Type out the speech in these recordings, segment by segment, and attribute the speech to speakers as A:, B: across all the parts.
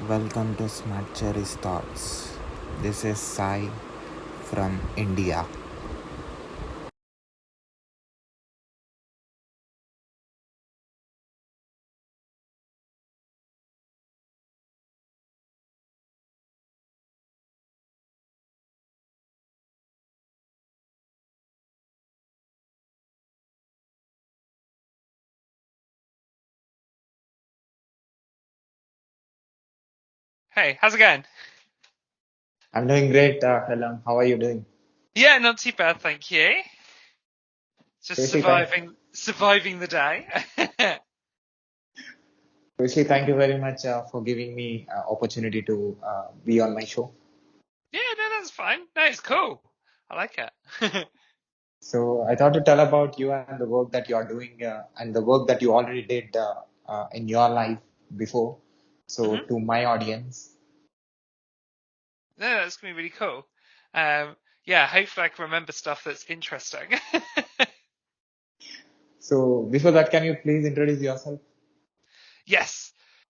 A: Welcome to Smart Cherry's Thoughts. This is Sai from India.
B: Hey, how's it going?
C: I'm doing great, Callum. How are you doing?
B: Yeah, not too bad, thank you. Just
C: Firstly, thank,
B: surviving the day.
C: firstly, thank you very much for giving me opportunity to be on my show.
B: Yeah, no, that's fine. No, it's cool. I like it.
C: So I thought to tell about you and the work that you are doing and the work that you already did in your life before. So
B: hmm
C: to my audience.
B: No, that's gonna be really cool. Um, yeah, hopefully I can remember stuff that's interesting.
C: So before that, can you please introduce yourself?
B: Yes.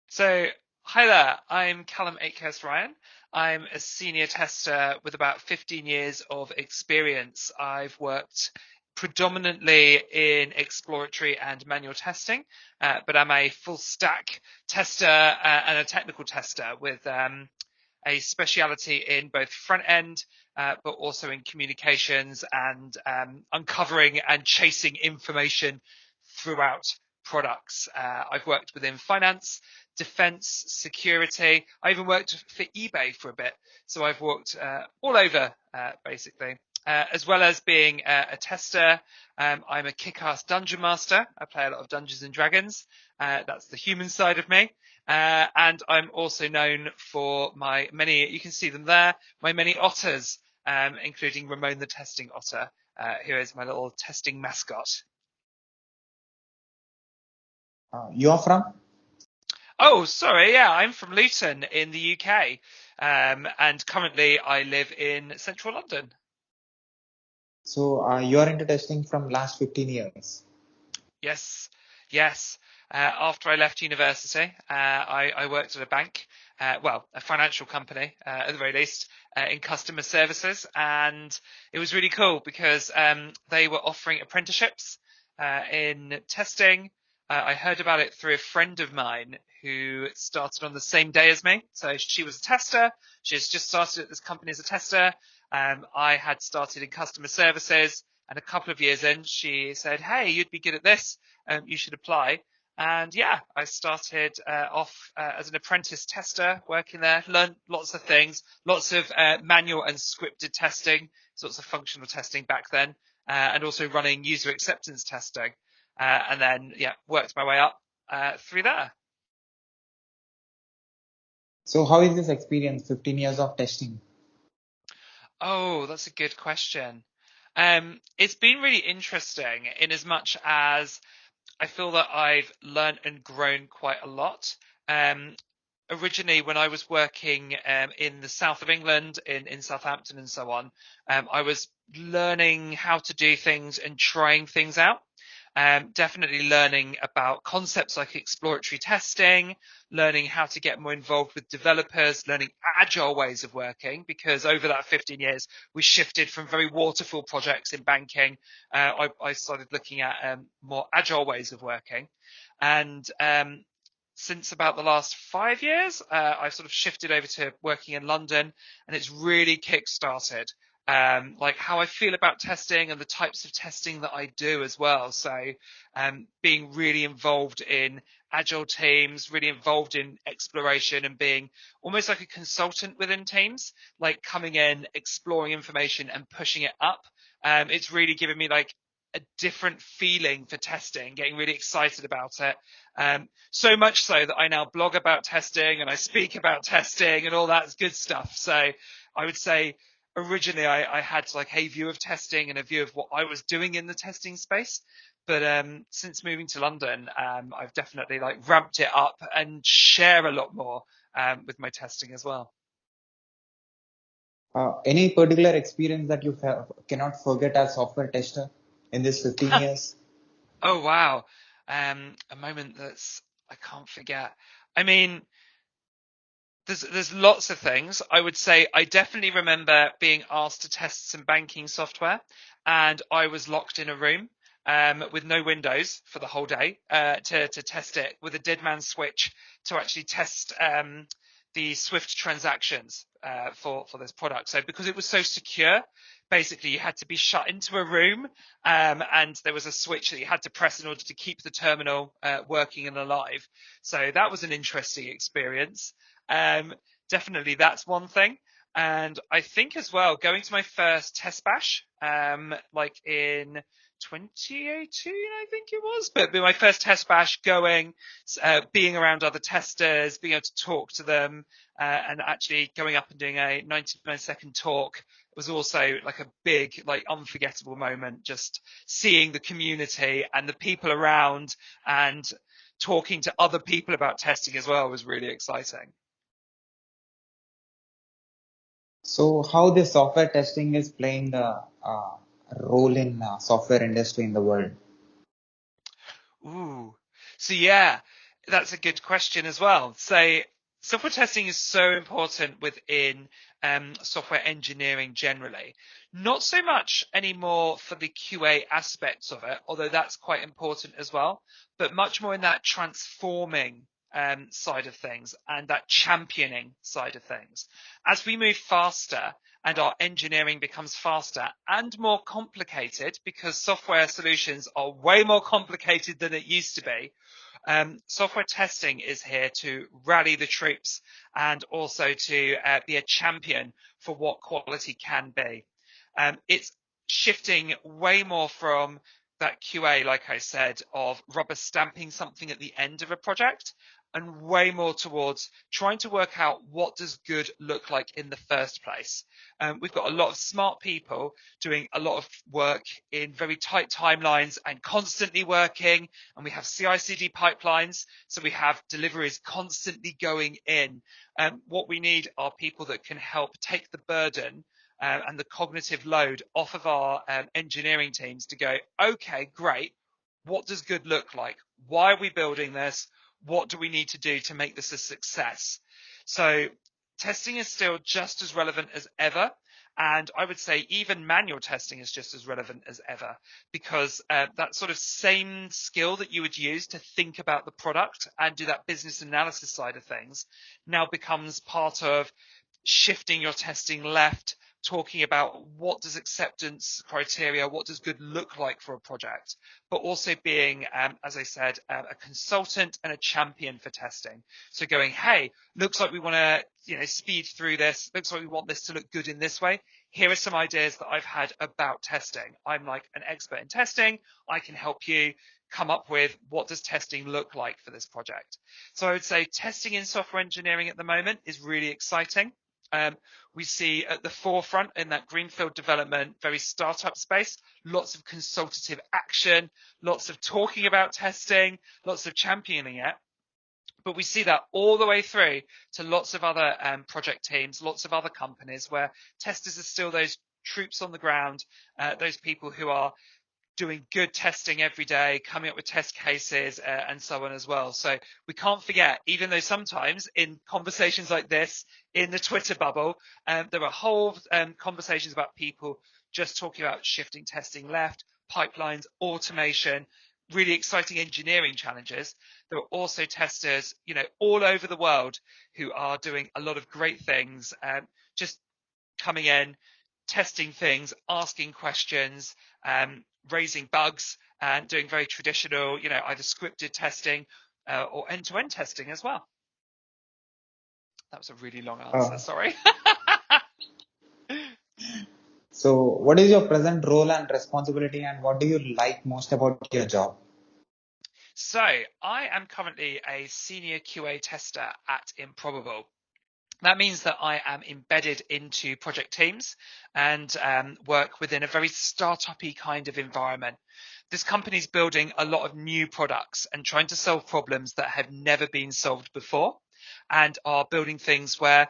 B: So, hi there. I'm Callum Akehurst-Ryan. I'm a senior tester with about 15 years of experience. I've worked predominantly in exploratory and manual testing, but I'm a full stack tester and a technical tester with a speciality in both front end, but also in communications and uncovering and chasing information throughout products. I've worked within finance, defense, security. I even worked for eBay for a bit. So I've worked all over, basically. As well as being a tester, I'm a kick-ass dungeon master. I play a lot of Dungeons and Dragons. That's the human side of me. And I'm also known for my many, you can see them there, my many otters, including Ramon the testing otter, who is my little testing mascot.
C: You are from?
B: Oh, sorry, yeah, I'm from Luton in the UK, and currently I live in central London.
C: So you are into testing from last 15 years.
B: Yes, yes. After I left university, I worked at a bank, well, a financial company at the very least, in customer services, and it was really cool because they were offering apprenticeships in testing. I heard about it through a friend of mine who started on the same day as me. So she was a tester. She has just started at this company as a tester. I had started in customer services. And a couple of years in, she said, "Hey, you'd be good at this. You should apply." And yeah, I started off as an apprentice tester, working there, learned lots of things, lots of manual and scripted testing, sorts of functional testing back then, and also running user acceptance testing. And then, yeah, worked my way up through there.
C: So how is this experience? 15 years of testing.
B: Oh, that's a good question. It's been really interesting in as much as I feel that I've learned and grown quite a lot. Um, Originally, when I was working in the south of England, in Southampton and so on, I was learning how to do things and trying things out. Definitely learning about concepts like exploratory testing, learning how to get more involved with developers, learning agile ways of working, because over that 15 years, we shifted from very waterfall projects in banking. I started looking at more agile ways of working. And since about the last 5 years, I've sort of shifted over to working in London, and it's really kick-started like how I feel about testing and the types of testing that I do as well. So being really involved in agile teams, really involved in exploration and being almost like a consultant within teams, like coming in, exploring information and pushing it up. It's really given me like a different feeling for testing, getting really excited about it. So much so that I now blog about testing and I speak about testing and all that good stuff. So I would say originally I had like a view of testing and a view of what I was doing in the testing space. But since moving to London, I've definitely like ramped it up and share a lot more with my testing as well.
C: Any particular experience that you cannot forget as software tester in this 15 years?
B: Oh wow, a moment that's I can't forget. I mean, There's lots of things. I would say I definitely remember being asked to test some banking software, and I was locked in a room with no windows for the whole day to test it with a dead man switch to actually test the Swift transactions for this product. So because it was so secure, basically you had to be shut into a room and there was a switch that you had to press in order to keep the terminal working and alive. So that was an interesting experience. Um, Definitely that's one thing. And I think as well, going to my first test bash, like in 2018, I think it was, but my first test bash going, being around other testers, being able to talk to them, and actually going up and doing a 99-second talk was also like a big, like unforgettable moment, just seeing the community and the people around and talking to other people about testing as well was really exciting.
C: So how the software testing is playing a role in software industry in the world?
B: Ooh. So yeah, that's a good question as well. So software testing is so important within software engineering generally. Not so much anymore for the QA aspects of it, although that's quite important as well, but much more in that transforming side of things and that championing side of things. As we move faster and our engineering becomes faster and more complicated because software solutions are way more complicated than it used to be. Software testing is here to rally the troops and also to be a champion for what quality can be. It's shifting way more from that QA, like I said, of rubber stamping something at the end of a project and way more towards trying to work out what does good look like in the first place. We've got a lot of smart people doing a lot of work in very tight timelines and constantly working, and we have CI/CD pipelines, so we have deliveries constantly going in. What we need are people that can help take the burden and the cognitive load off of our engineering teams to go, okay, great. What does good look like? Why are we building this? What do we need to do to make this a success? So testing is still just as relevant as ever. And I would say even manual testing is just as relevant as ever, because that sort of same skill that you would use to think about the product and do that business analysis side of things now becomes part of shifting your testing left, talking about what does acceptance criteria, what does good look like for a project, but also being, as I said, a consultant and a champion for testing. So going, hey, looks like we want to, speed through this. Looks like we want this to look good in this way. Here are some ideas that I've had about testing. I'm like an expert in testing. I can help you come up with what does testing look like for this project. So I would say testing in software engineering at the moment is really exciting. We see at the forefront in that greenfield development, very startup space, lots of consultative action, lots of talking about testing, lots of championing it. But we see that all the way through to lots of other project teams, lots of other companies where testers are still those troops on the ground, those people who are doing good testing every day, coming up with test cases and so on as well. So we can't forget, even though sometimes in conversations like this, in the Twitter bubble, there are whole conversations about people just talking about shifting testing left, pipelines, automation, really exciting engineering challenges. There are also testers, all over the world who are doing a lot of great things, just coming in, testing things, asking questions, raising bugs, and doing very traditional, either scripted testing or end-to-end testing as well. That was a really long answer, sorry.
C: So what is your present role and responsibility, and what do you like most about your job?
B: So I am currently a senior QA tester at Improbable. That means that I am embedded into project teams and work within a very startup-y kind of environment. This company is building a lot of new products and trying to solve problems that have never been solved before, and are building things where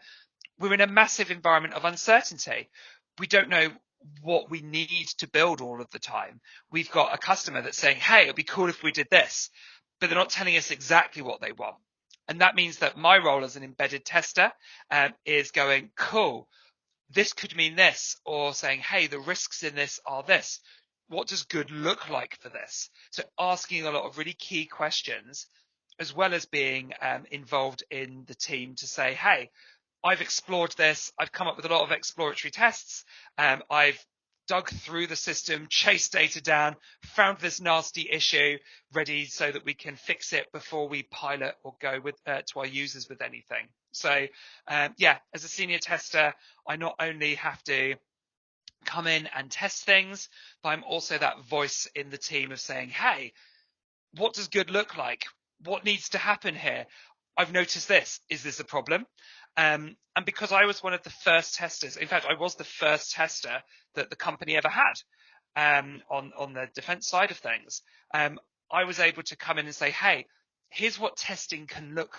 B: we're in a massive environment of uncertainty. We don't know what we need to build all of the time. We've got a customer that's saying, hey, it'd be cool if we did this, but they're not telling us exactly what they want. And that means that my role as an embedded tester is going, cool, this could mean this, or saying, hey, the risks in this are this. What does good look like for this? So asking a lot of really key questions, as well as being involved in the team to say, hey, I've explored this. I've come up with a lot of exploratory tests. I've dug through the system, chased data down, found this nasty issue, ready so that we can fix it before we pilot or go with to our users with anything. So yeah, as a senior tester, I not only have to come in and test things, but I'm also that voice in the team of saying, hey, what does good look like? What needs to happen here? I've noticed this. Is this a problem? And because I was one of the first testers, in fact, I was the first tester that the company ever had on the defense side of things, I was able to come in and say, hey, here's what testing can look.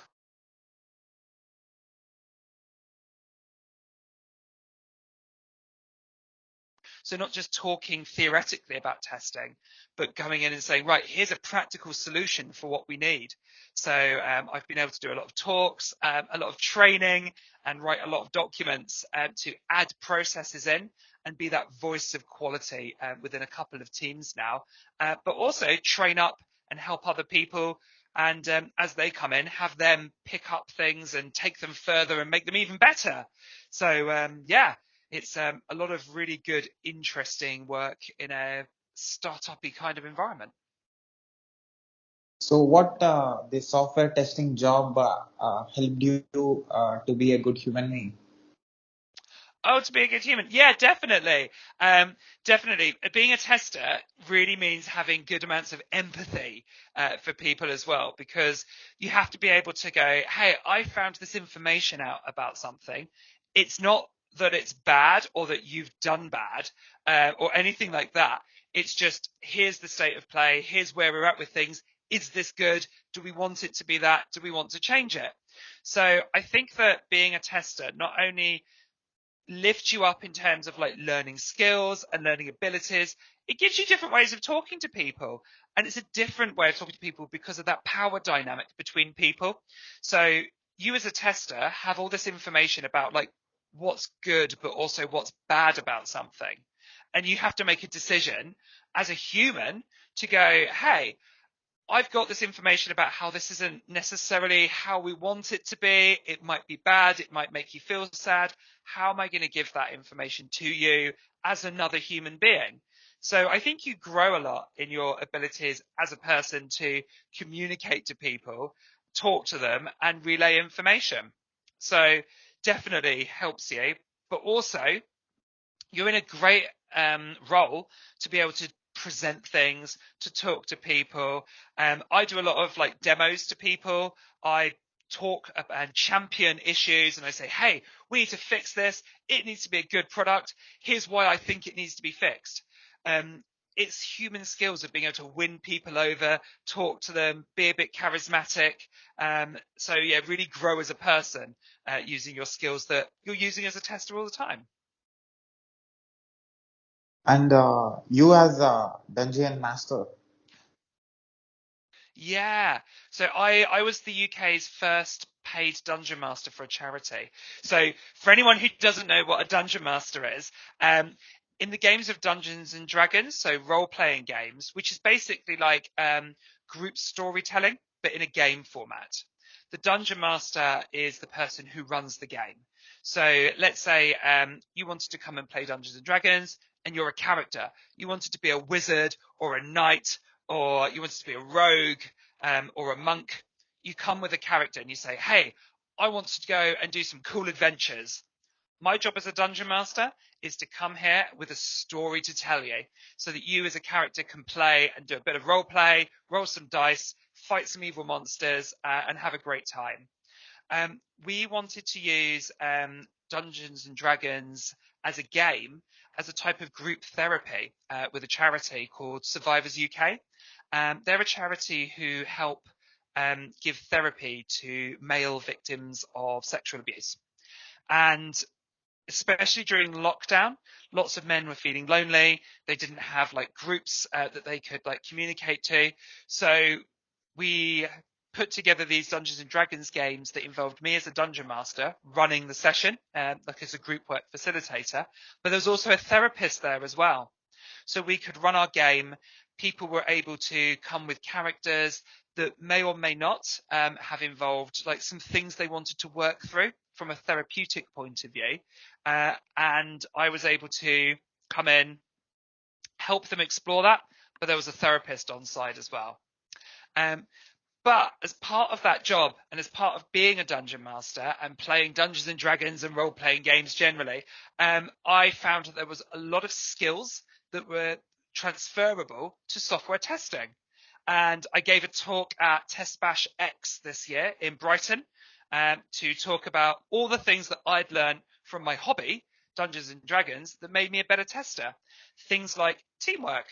B: So not just talking theoretically about testing, but going in and saying, right, here's a practical solution for what we need. So I've been able to do a lot of talks, a lot of training, and write a lot of documents to add processes in and be that voice of quality within a couple of teams now, but also train up and help other people. And as they come in, have them pick up things and take them further and make them even better. So yeah, it's a lot of really good, interesting work in a startup-y kind of environment.
C: So what the software testing job helped you to be a good human being?
B: Oh, to be a good human. Yeah, definitely. Definitely. Being a tester really means having good amounts of empathy for people as well, because you have to be able to go, hey, I found this information out about something. It's not that it's bad or that you've done bad or anything like that. It's just, here's the state of play. Here's where we're at with things. Is this good? Do we want it to be that? Do we want to change it? So I think that being a tester not only lift you up in terms of like learning skills and learning abilities, it gives you different ways of talking to people. And it's a different way of talking to people because of that power dynamic between people. So you as a tester have all this information about like what's good, but also what's bad about something. And you have to make a decision as a human to go, hey, I've got this information about how this isn't necessarily how we want it to be. It might be bad. It might make you feel sad. How am I going to give that information to you as another human being? So I think you grow a lot in your abilities as a person to communicate to people, talk to them, and relay information. So definitely helps you, but also you're in a great role to be able to present things, to talk to people. I do a lot of like demos to people. I talk and champion issues, and I say, hey, we need to fix this. It needs to be a good product. Here's why I think it needs to be fixed. It's human skills of being able to win people over, talk to them, be a bit charismatic. So yeah, really grow as a person using your skills that you're using as a tester all the time.
C: And you as a dungeon master.
B: Yeah. So I was the UK's first paid dungeon master for a charity. So for anyone who doesn't know what a dungeon master is, in the games of Dungeons and Dragons, so role-playing games, which is basically like group storytelling, but in a game format. The dungeon master is the person who runs the game. So let's say you wanted to come and play Dungeons and Dragons, and you're a character. You wanted to be a wizard or a knight, or you wanted to be a rogue or a monk. You come with a character and you say, hey, I want to go and do some cool adventures. My job as a dungeon master is to come here with a story to tell you so that you as a character can play and do a bit of role play, roll some dice, fight some evil monsters, and have a great time. We wanted to use Dungeons and Dragons as a game, as a type of group therapy with a charity called Survivors UK. They're a charity who help give therapy to male victims of sexual abuse. And especially during lockdown, lots of men were feeling lonely. They didn't have like groups that they could like communicate to. So we put together these Dungeons and Dragons games that involved me as a dungeon master running the session, like as a group work facilitator, but there was also a therapist there as well. So we could run our game. People were able to come with characters that may or may not have involved like some things they wanted to work through from a therapeutic point of view. And I was able to come in, help them explore that, but there was a therapist on side as well. But as part of that job and as part of being a dungeon master and playing Dungeons and Dragons and role-playing games generally, I found that there was a lot of skills that were transferable to software testing. And I gave a talk at Test Bash X this year in Brighton to talk about all the things that I'd learned from my hobby, Dungeons and Dragons, that made me a better tester. Things like teamwork.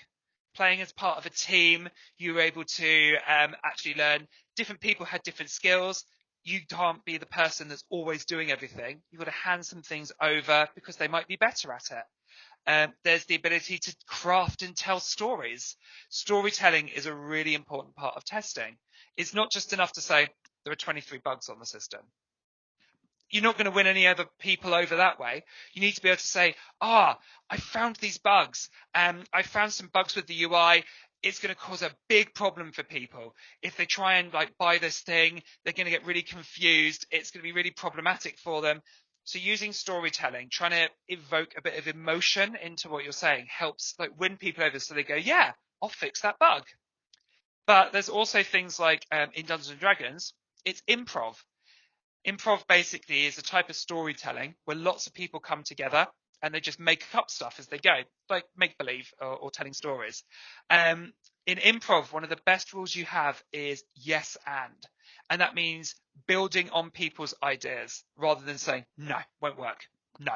B: Playing as part of a team, you were able to actually learn different people had different skills. You can't be the person that's always doing everything. You've got to hand some things over because they might be better at it. There's the ability to craft and tell stories. Storytelling is a really important part of testing. It's not just enough to say there are 23 bugs on the system. You're not going to win any other people over that way. You need to be able to say, I found these bugs. I found some bugs with the UI. It's going to cause a big problem for people. If they try and like buy this thing, they're going to get really confused. It's going to be really problematic for them. So using storytelling, trying to evoke a bit of emotion into what you're saying helps like win people over so they go, yeah, I'll fix that bug. But there's also things like in Dungeons and Dragons, it's improv. Improv basically is a type of storytelling where lots of people come together and they just make up stuff as they go, like make-believe or telling stories. In improv, one of the best rules you have is yes and that means building on people's ideas rather than saying, no, won't work, no.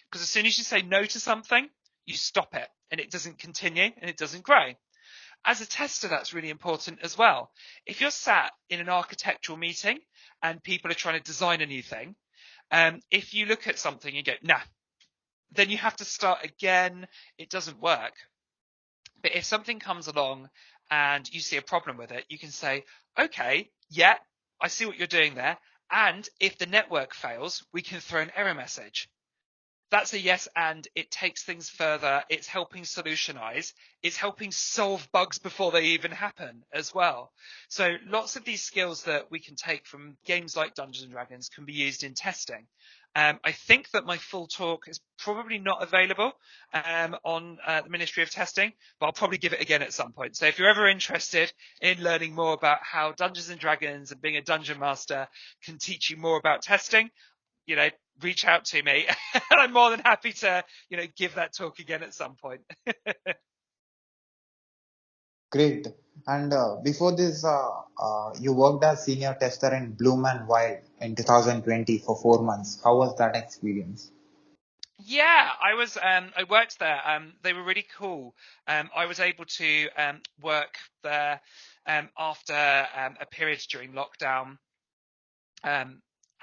B: Because as soon as you say no to something, you stop it and it doesn't continue and it doesn't grow. As a tester, that's really important as well. If you're sat in an architectural meeting and people are trying to design a new thing, if you look at something and go, nah, then you have to start again. It doesn't work. But if something comes along and you see a problem with it, you can say, okay, yeah, I see what you're doing there. And if the network fails, we can throw an error message. That's a yes, and it takes things further. It's helping solutionize. It's helping solve bugs before they even happen as well. So lots of these skills that we can take from games like Dungeons and Dragons can be used in testing. I think that my full talk is probably not available on the Ministry of Testing, but I'll probably give it again at some point. So if you're ever interested in learning more about how Dungeons and Dragons and being a dungeon master can teach you more about testing, reach out to me and I'm more than happy to, give that talk again at some point.
C: Great. And before this, you worked as senior tester in Bloom and Wild in 2020 for 4 months. How was that experience?
B: Yeah, I worked there. They were really cool. I was able to work there after a period during lockdown.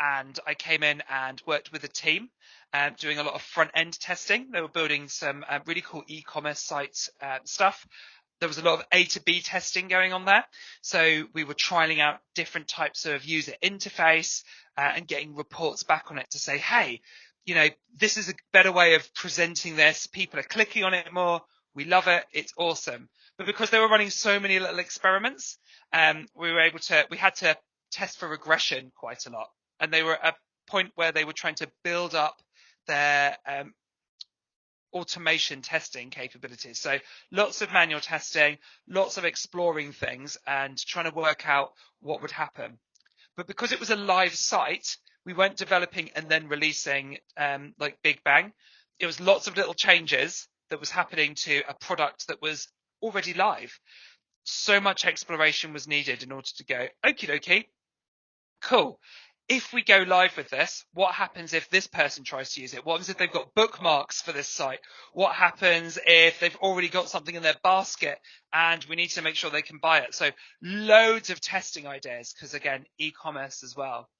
B: And I came in and worked with a team doing a lot of front end testing. They were building some really cool e-commerce sites stuff. There was a lot of A to B testing going on there. So we were trialing out different types of user interface and getting reports back on it to say, hey, this is a better way of presenting this. People are clicking on it more. We love it. It's awesome. But because they were running so many little experiments, we had to test for regression quite a lot. And they were at a point where they were trying to build up their automation testing capabilities. So lots of manual testing, lots of exploring things and trying to work out what would happen. But because it was a live site, we weren't developing and then releasing like Big Bang. It was lots of little changes that was happening to a product that was already live. So much exploration was needed in order to go, okie dokie, cool. If we go live with this, what happens if this person tries to use it? What happens if they've got bookmarks for this site? What happens if they've already got something in their basket and we need to make sure they can buy it? So loads of testing ideas because, again, e-commerce as well.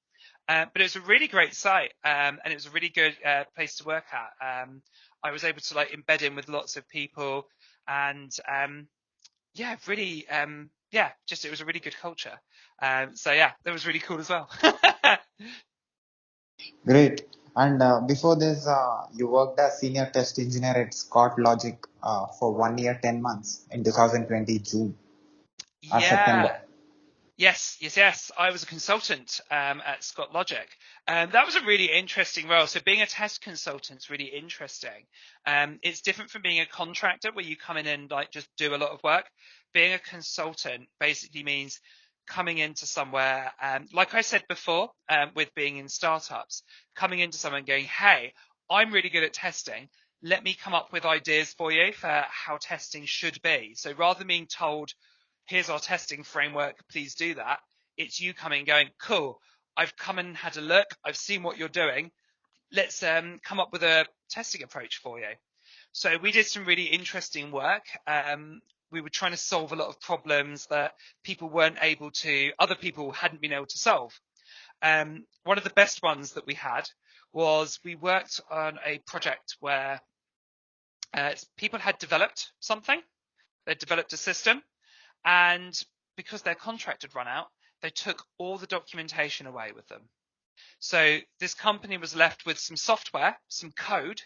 B: But it was a really great site and it was a really good place to work at. I was able to embed in with lots of people and really yeah, just it was a really good culture. So yeah, that was really cool as well.
C: Great. And before this, you worked as senior test engineer at Scott Logic for 1 year, 10 months in 2020 June or
B: Yeah.
C: September.
B: Yes. I was a consultant at Scott Logic. That was a really interesting role. So being a test consultant is really interesting. It's different from being a contractor where you come in and like just do a lot of work. Being a consultant basically means coming into somewhere, like I said before, with being in startups, coming into someone going, hey, I'm really good at testing. Let me come up with ideas for you for how testing should be. So rather than being told, here's our testing framework, please do that, it's you coming going, cool, I've come and had a look, I've seen what you're doing, let's come up with a testing approach for you. So we did some really interesting work. We were trying to solve a lot of problems that other people hadn't been able to solve. One of the best ones that we had was we worked on a project where people had developed something, they'd developed a system, and because their contract had run out, they took all the documentation away with them. So this company was left with some software, some code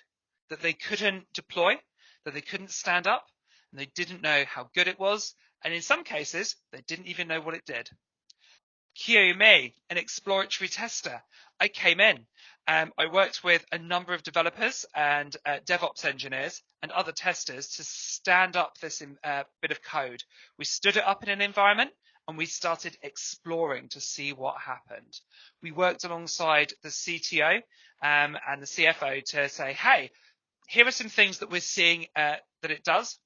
B: that they couldn't deploy, that they couldn't stand up, and they didn't know how good it was. And in some cases, they didn't even know what it did. Cue me, an exploratory tester. I came in. I worked with a number of developers and DevOps engineers and other testers to stand up this bit of code. We stood it up in an environment and we started exploring to see what happened. We worked alongside the CTO and the CFO to say, hey, here are some things that we're seeing that it does.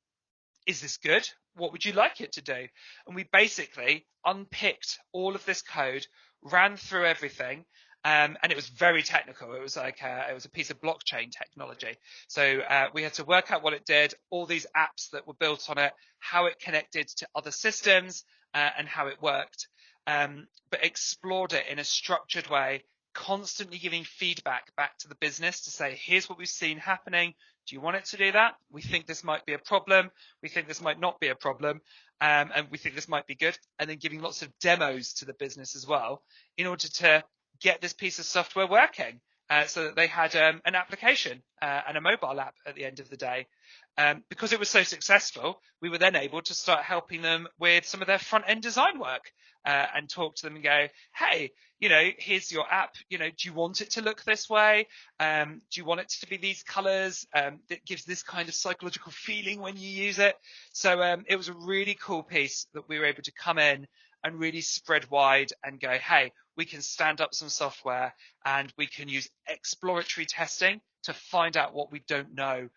B: Is this good? What would you like it to do? And we basically unpicked all of this code, ran through everything, and it was very technical. It was like it was a piece of blockchain technology. So we had to work out what it did, all these apps that were built on it, how it connected to other systems, and how it worked. But explored it in a structured way, constantly giving feedback back to the business to say, here's what we've seen happening. Do you want it to do that? We think this might be a problem. We think this might not be a problem. And we think this might be good. And then giving lots of demos to the business as well in order to get this piece of software working so that they had an application and a mobile app at the end of the day. Because it was so successful, we were then able to start helping them with some of their front end design work and talk to them and go, hey, here's your app. Do you want it to look this way? Do you want it to be these colors? That gives this kind of psychological feeling when you use it. So it was a really cool piece that we were able to come in and really spread wide and go, hey, we can stand up some software and we can use exploratory testing to find out what we don't know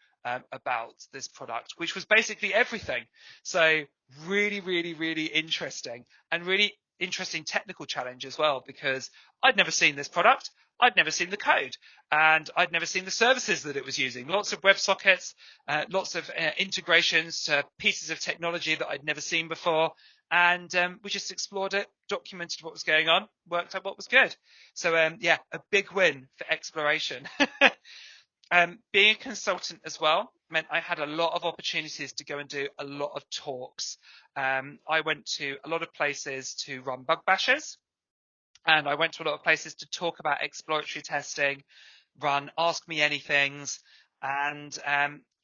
B: about this product, which was basically everything. So really, really, really interesting and really interesting technical challenge as well, because I'd never seen this product. I'd never seen the code and I'd never seen the services that it was using. Lots of WebSockets, lots of integrations to pieces of technology that I'd never seen before. And we just explored it, documented what was going on, worked out what was good. So yeah, a big win for exploration. Being a consultant as well meant I had a lot of opportunities to go and do a lot of talks. I went to a lot of places to run bug bashes, and I went to a lot of places to talk about exploratory testing, run Ask Me Anythings, and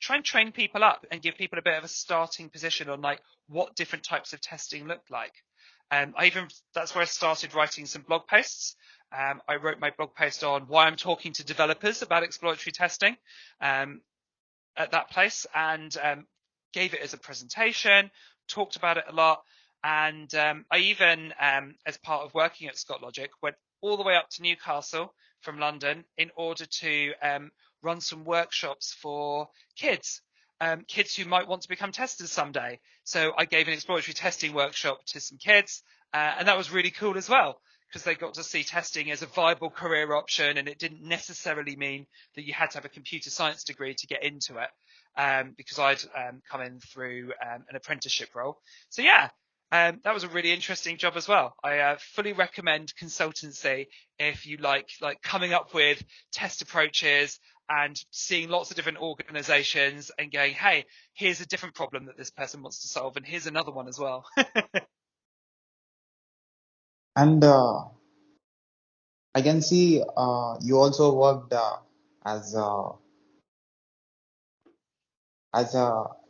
B: try and train people up and give people a bit of a starting position on like what different types of testing look like. That's where I started writing some blog posts. I wrote my blog post on why I'm talking to developers about exploratory testing at that place, and gave it as a presentation, talked about it a lot. And I even, as part of working at Scott Logic, went all the way up to Newcastle from London in order to run some workshops for kids who might want to become testers someday. So I gave an exploratory testing workshop to some kids, and that was really cool as well, because they got to see testing as a viable career option, and it didn't necessarily mean that you had to have a computer science degree to get into it, because I'd come in through an apprenticeship role. So yeah, that was a really interesting job as well. I fully recommend consultancy if you like coming up with test approaches and seeing lots of different organizations and going, hey, here's a different problem that this person wants to solve, and here's another one as well.
C: And I can see you also worked as a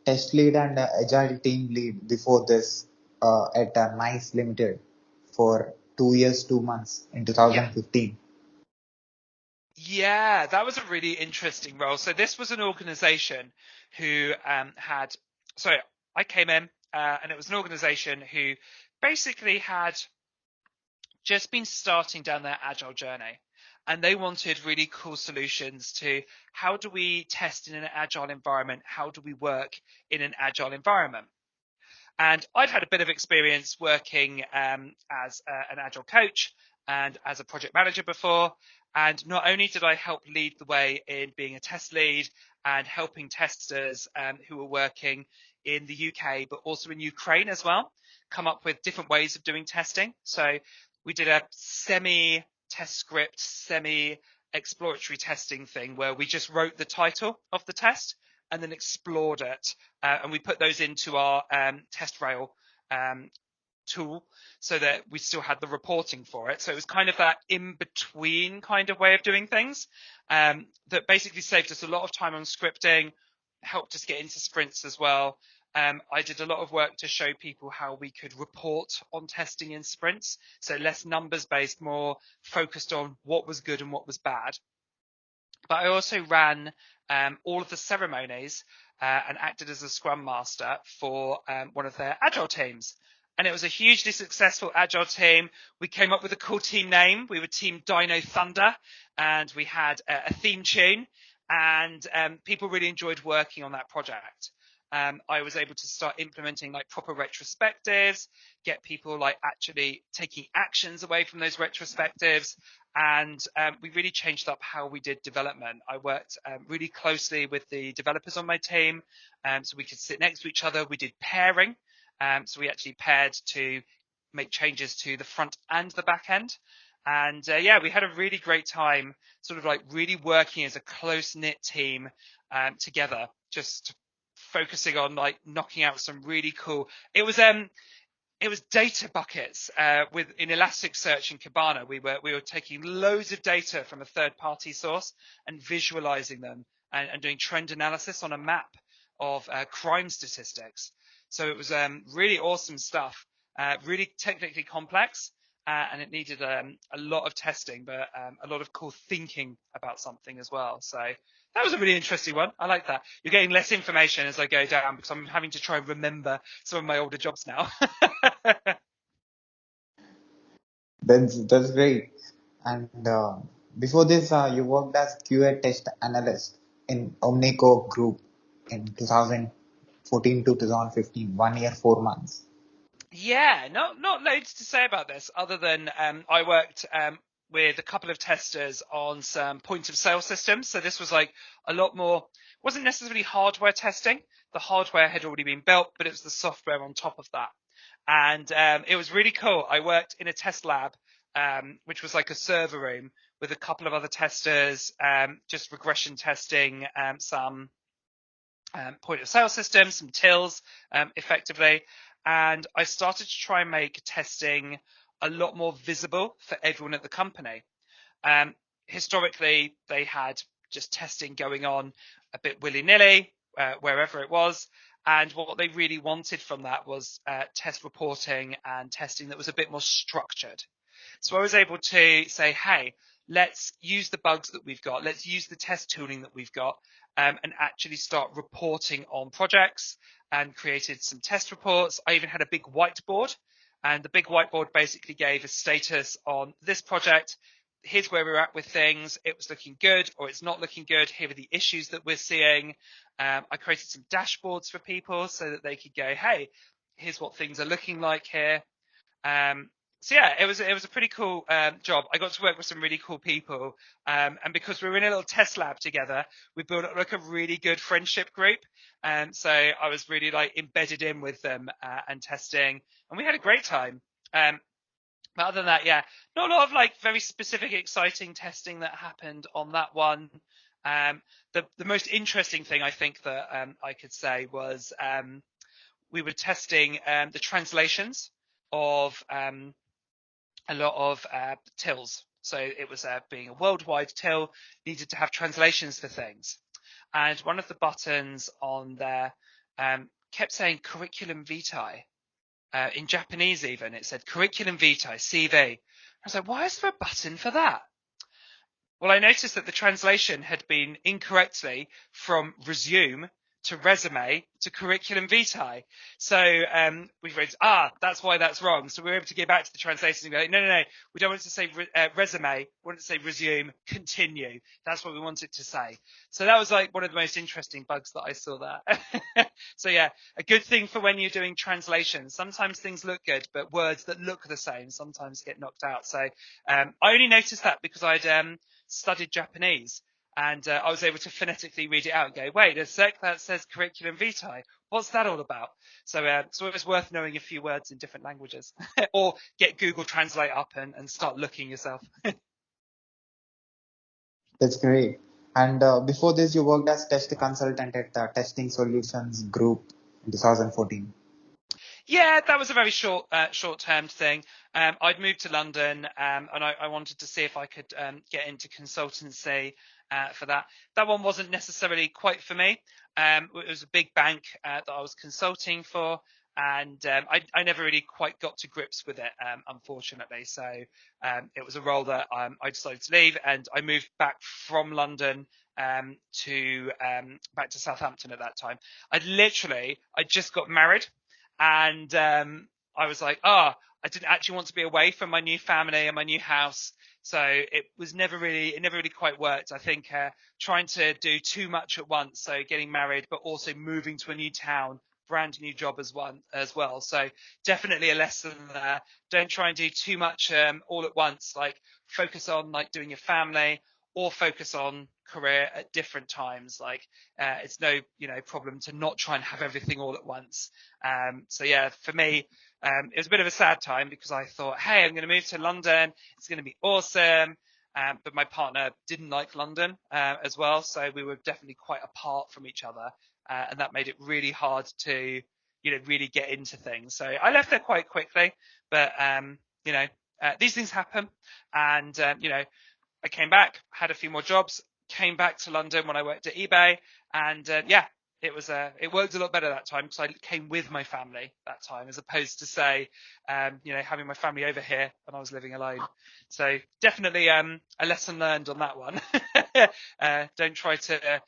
C: test lead and agile team lead before this at Nice Limited for 2 years, 2 months in
B: Yeah.
C: 2015.
B: Yeah, that was a really interesting role. So this was an organization who so I came in, and it was an organization who basically had just been starting down their agile journey. And they wanted really cool solutions to how do we test in an agile environment? How do we work in an agile environment? And I'd had a bit of experience working as an agile coach and as a project manager before. And not only did I help lead the way in being a test lead and helping testers who were working in the UK, but also in Ukraine as well, come up with different ways of doing testing. So we did a semi test script, semi exploratory testing thing where we just wrote the title of the test and then explored it. And we put those into our test rail tool so that we still had the reporting for it. So it was kind of that in-between kind of way of doing things that basically saved us a lot of time on scripting, helped us get into sprints as well. I did a lot of work to show people how we could report on testing in sprints. So less numbers based, more focused on what was good and what was bad. But I also ran all of the ceremonies and acted as a scrum master for one of their agile teams. And it was a hugely successful agile team. We came up with a cool team name. We were Team Dino Thunder, and we had a theme tune, and people really enjoyed working on that project. I was able to start implementing like proper retrospectives, get people like actually taking actions away from those retrospectives, and we really changed up how we did development. I worked really closely with the developers on my team, so we could sit next to each other. We did pairing, so we actually paired to make changes to the front and the back end. And yeah, we had a really great time, sort of like really working as a close-knit team together, just focusing on like knocking out some really cool. It was data buckets in Elasticsearch and Kibana. We were taking loads of data from a third-party source and visualizing them and doing trend analysis on a map of crime statistics. So it was really awesome stuff, really technically complex, and it needed a lot of testing, but a lot of cool thinking about something as well. So that was a really interesting one. I like that. You're getting less information as I go down because I'm having to try and remember some of my older jobs now.
C: That's great. And before this, you worked as QA test analyst in Omnico Group in 2014 to 2015, 1 year, 4 months.
B: Yeah, not loads to say about this other than I worked with a couple of testers on some point of sale systems. So this was like a lot more, wasn't necessarily hardware testing. The hardware had already been built, but it was the software on top of that. And it was really cool. I worked in a test lab, which was like a server room with a couple of other testers, just regression testing, some point of sale systems, some tills, effectively. And I started to try and make testing a lot more visible for everyone at the company. Historically, they had just testing going on a bit willy-nilly, wherever it was. And what they really wanted from that was test reporting and testing that was a bit more structured. So I was able to say, hey, let's use the bugs that we've got. Let's use the test tooling that we've got and actually start reporting on projects, and created some test reports. I even had a big whiteboard, and the big whiteboard basically gave a status on this project. Here's where we're at with things. It was looking good or it's not looking good. Here are the issues that we're seeing. I created some dashboards for people so that they could go, hey, here's what things are looking like here. So yeah, it was a pretty cool job. I got to work with some really cool people, and because we were in a little test lab together, we built up like a really good friendship group. And so I was really like embedded in with them and testing, and we had a great time. But other than that, yeah, not a lot of like very specific, exciting testing that happened on that one. The most interesting thing I think that I could say was we were testing the translations of a lot of tills. So it was being a worldwide till, needed to have translations for things. And one of the buttons on there kept saying curriculum vitae. In Japanese even, it said curriculum vitae, CV. I was like, why is there a button for that? Well, I noticed that the translation had been incorrectly from resume to resume to curriculum vitae. So we read, that's why that's wrong. So we were able to go back to the translation and go, no, we don't want it to say resume. We want it to say resume, continue. That's what we want it to say. So that was like one of the most interesting bugs that I saw there. So yeah, a good thing for when you're doing translations. Sometimes things look good, but words that look the same sometimes get knocked out. So I only noticed that because I'd studied Japanese, and I was able to phonetically read it out and go, wait a sec, that says curriculum vitae. What's that all about? So it was worth knowing a few words in different languages, or get Google Translate up and start looking yourself.
C: That's great. And before this, you worked as test consultant at Testing Solutions Group in 2014.
B: Yeah, that was a very short-term thing. I'd moved to London, and I wanted to see if I could get into consultancy for that. That one wasn't necessarily quite for me. It was a big bank that I was consulting for, and I never really quite got to grips with it, unfortunately. So it was a role that I decided to leave, and I moved back from London to back to Southampton at that time. I just got married. And I was like, I didn't actually want to be away from my new family and my new house. So it never really quite worked. I think trying to do too much at once. So getting married, but also moving to a new town, brand new job as well. So definitely a lesson there. Don't try and do too much all at once. Like focus on like doing your family, or focus on career at different times. Like it's no problem to not try and have everything all at once. So yeah, for me, it was a bit of a sad time because I thought, hey, I'm going to move to London. It's going to be awesome. But my partner didn't like London as well. So we were definitely quite apart from each other. And that made it really hard to, really get into things. So I left there quite quickly, but, these things happen. And, I came back, had a few more jobs, came back to London when I worked at eBay, and it worked a lot better that time because I came with my family that time, as opposed to say, having my family over here and I was living alone. So definitely a lesson learned on that one. Don't try to,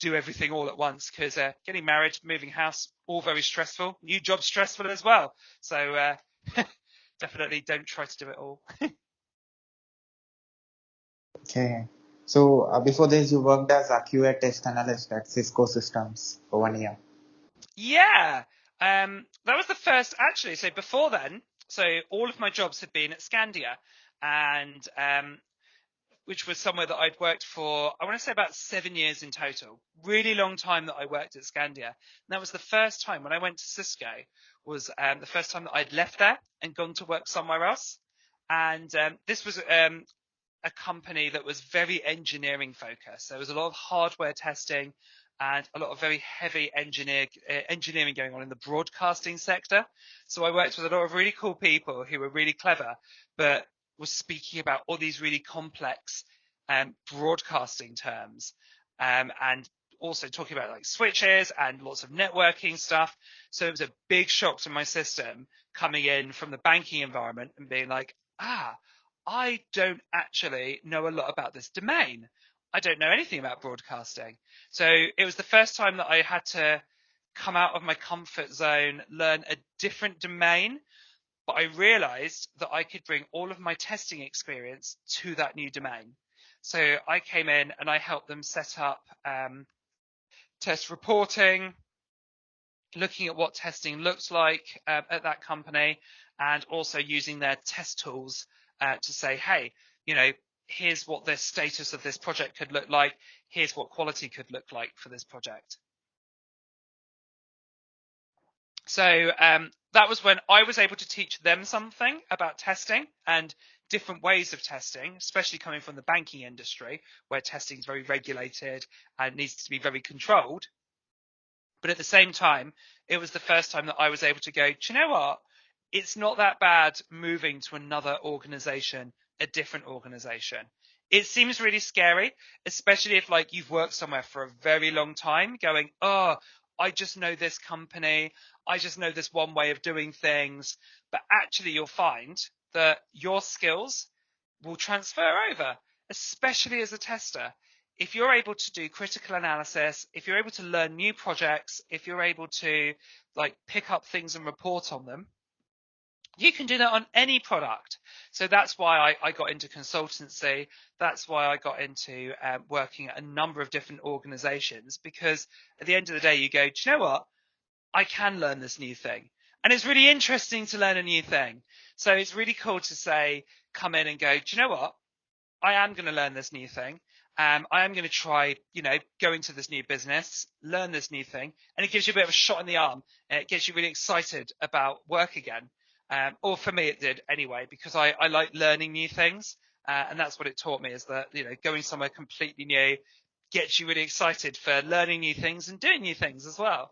B: do everything all at once, because getting married, moving house, all very stressful. New job stressful as well. So definitely don't try to do it all.
C: Okay. So before this, you worked as a QA test analyst at Cisco Systems for 1 year.
B: Yeah, that was the first actually. So before then, so all of my jobs had been at Scandia, and which was somewhere that I'd worked for, I want to say about 7 years in total. Really long time that I worked at Scandia. And that was the first time when I went to Cisco, was the first time that I'd left there and gone to work somewhere else. And this was a company that was very engineering focused. There was a lot of hardware testing and a lot of very heavy engineering going on in the broadcasting sector. So I worked with a lot of really cool people who were really clever, but was speaking about all these really complex broadcasting terms, and also talking about like switches and lots of networking stuff. So it was a big shock to my system coming in from the banking environment and being like, I don't actually know a lot about this domain. I don't know anything about broadcasting. So it was the first time that I had to come out of my comfort zone, learn a different domain, but I realized that I could bring all of my testing experience to that new domain. So I came in and I helped them set up test reporting, looking at what testing looks like at that company, and also using their test tools to say, hey, here's what the status of this project could look like. Here's what quality could look like for this project. So that was when I was able to teach them something about testing and different ways of testing, especially coming from the banking industry, where testing is very regulated and needs to be very controlled. But at the same time, it was the first time that I was able to go, do you know what? it's not that bad moving to another organization, a different organization. It seems really scary, especially if like you've worked somewhere for a very long time going, oh, I just know this company. I just know this one way of doing things. But actually you'll find that your skills will transfer over, especially as a tester. If you're able to do critical analysis, if you're able to learn new projects, if you're able to like pick up things and report on them, you can do that on any product. So that's why I got into consultancy. That's why I got into working at a number of different organizations, because at the end of the day, you go, do you know what? I can learn this new thing. And it's really interesting to learn a new thing. So it's really cool to say, come in and go, do you know what? I am going to learn this new thing. I am going to try, go into this new business, learn this new thing, and it gives you a bit of a shot in the arm. And it gets you really excited about work again. Or for me, it did anyway, because I like learning new things. And that's what it taught me, is that, going somewhere completely new gets you really excited for learning new things and doing new things as well.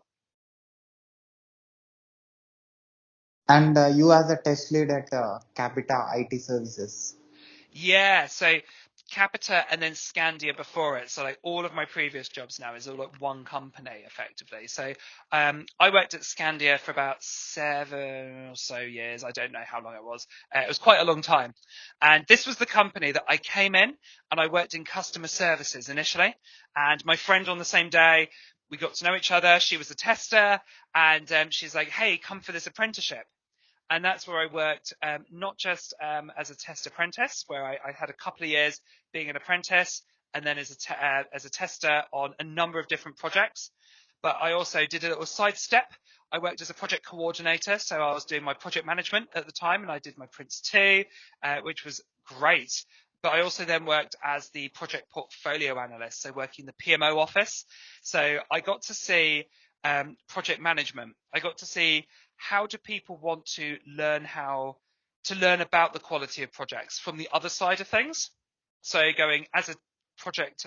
C: And you as a test lead at Capita IT Services.
B: Yeah, so Capita and then Scandia before it. So like all of my previous jobs now is all at one company effectively. So I worked at Scandia for about 7 or so years. I don't know how long it was. It was quite a long time. And this was the company that I came in, and I worked in customer services initially. And my friend on the same day, we got to know each other. She was a tester, and she's like, hey, come for this apprenticeship. And that's where I worked, not just as a test apprentice, where I had a couple of years being an apprentice, and then as a tester on a number of different projects. But I also did a little sidestep. I worked as a project coordinator, so I was doing my project management at the time, and I did my Prince 2, which was great. But I also then worked as the project portfolio analyst, so working in the PMO office. So I got to see project management. I got to see, how do people want to learn about the quality of projects from the other side of things? So going as a project